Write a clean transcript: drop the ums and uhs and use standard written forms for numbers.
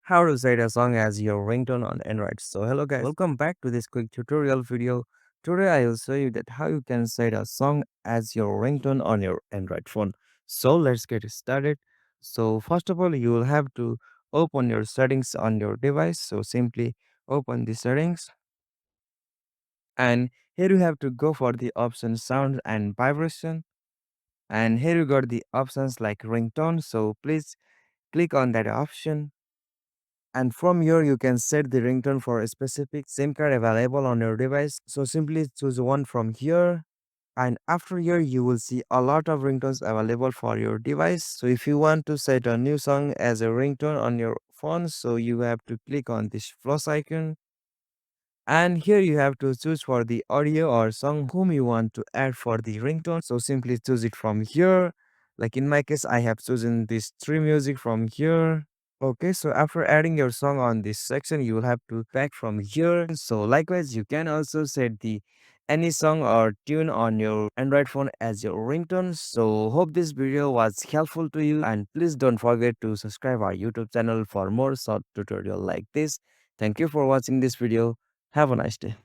how to set a song as your ringtone on Android. So hello guys, welcome back to this quick tutorial video. Today I will show you that how you can set a song as your ringtone on your Android phone. So let's get started. So first of all, you will have to open your settings on your device. So simply open the settings, and here you have to go for the option sound and vibration, and here you got the options like ringtone. So please click on that option, and from here you can set the ringtone for a specific SIM card available on your device. So simply choose one from here, and after here you will see a lot of ringtones available for your device. So if you want to set a new song as a ringtone on your phone, so you have to click on this plus icon, and here you have to choose for the audio or song whom you want to add for the ringtone. So simply choose it from here. Like in my case, I have chosen this three music from here. Okay, so after adding your song on this section, you will have to back from here. So likewise, you can also set the any song or tune on your Android phone as your ringtone. So hope this video was helpful to you, and please don't forget to subscribe our YouTube channel for more short tutorial like this. Thank you for watching this video. Have a nice day.